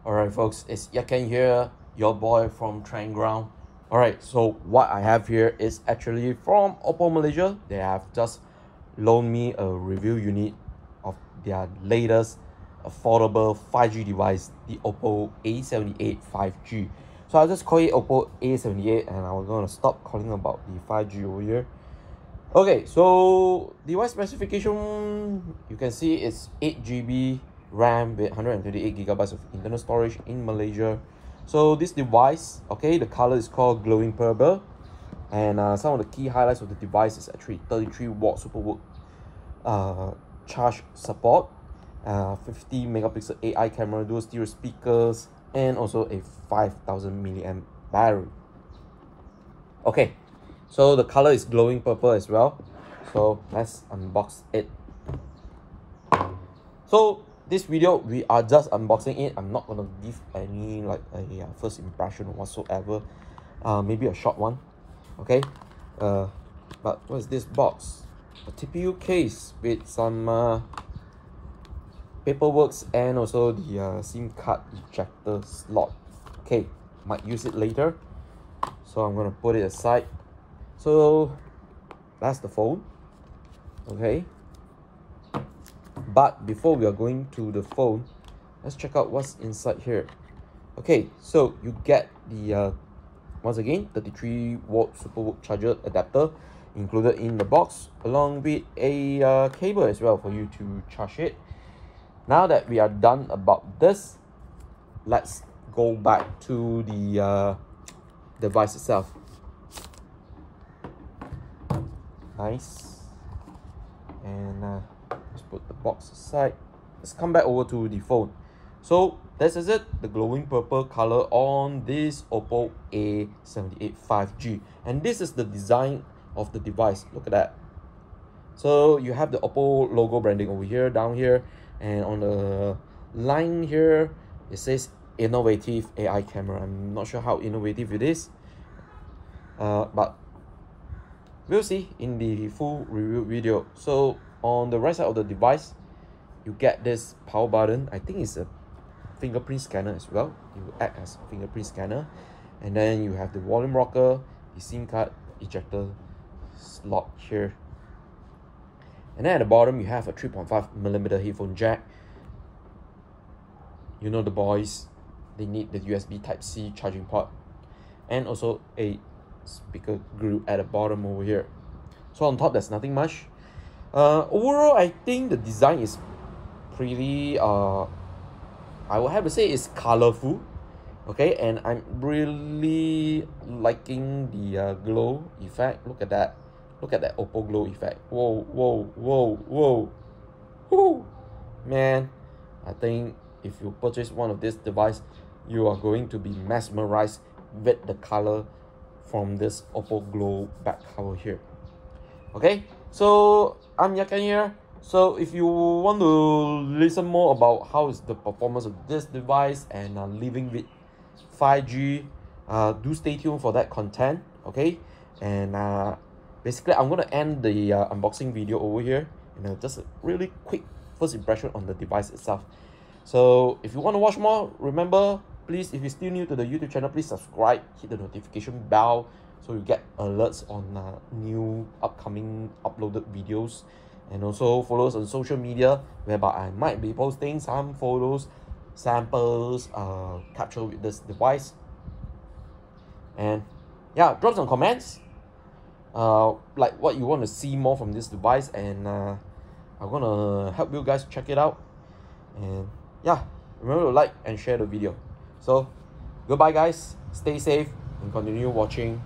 Alright folks, it's Yaken here, your boy from Train Ground. Alright, so what I have here is actually from OPPO Malaysia. They have just loaned me a review unit of their latest affordable 5G device, the OPPO A78 5G. So I'll just call it OPPO A78 and I'm gonna stop calling about the 5G over here. Okay, so device specification, you can see it's 8GB RAM with 128GB of internal storage in Malaysia. So this device, okay, the color is called glowing purple, and some of the key highlights of the device is actually 33-watt super charge support, 50 megapixel AI camera, dual stereo speakers, and also a 5000 milliamp battery. Okay, so the color is glowing purple as well. So let's unbox it. So this video, we are just unboxing it. I'm not gonna give any like a first impression whatsoever. Maybe a short one. Okay. But what is this box? A TPU case with some paperwork and also the SIM card ejector slot. Okay, might use it later. So I'm gonna put it aside. So that's the phone. Okay. But before we are going to the phone, let's check out what's inside here. Okay, so you get the once again 33-watt supercharger adapter included in the box, along with a cable as well for you to charge it. Now that we are done about this, let's go back to the device itself. Nice. And let's put the box aside. Let's come back over to the phone. So this is it, the glowing purple color on this OPPO A78 5G, and this is the design of the device. Look at that. So you have the OPPO logo branding over here, down here, and on the line here it says innovative AI camera. I'm not sure how innovative it is, but we'll see in the full review video. So on the right side of the device, you get this power button. I think it's a fingerprint scanner as well. It will act as a fingerprint scanner. And then you have the volume rocker, the SIM card ejector slot here. And then at the bottom, you have a 3.5mm headphone jack. You know the boys, they need the USB Type-C charging port. And also a speaker grill at the bottom over here. So on top, there's nothing much. Overall, I think the design is pretty I would have to say it's colorful. Okay, and I'm really liking the glow effect. Look at that. Look at that OPPO glow effect. Whoa, whoa, whoa, whoa. Whoo! Man, I think if you purchase one of this device, you are going to be mesmerized with the color from this OPPO glow back cover here. Okay, so I'm Yakan here. So if you want to listen more about how is the performance of this device and living with 5G, do stay tuned for that content. Okay, and basically I'm gonna end the unboxing video over here, and just a really quick first impression on the device itself. So if you want to watch more, remember, please, if you're still new to the YouTube channel, please subscribe, hit the notification bell so you get alerts on new upcoming uploaded videos. And also follow us on social media, whereby I might be posting some photos, samples captured with this device. And yeah, drop some comments like what you want to see more from this device, and I'm gonna help you guys check it out. And yeah, remember to like and share the video. So goodbye guys, stay safe and continue watching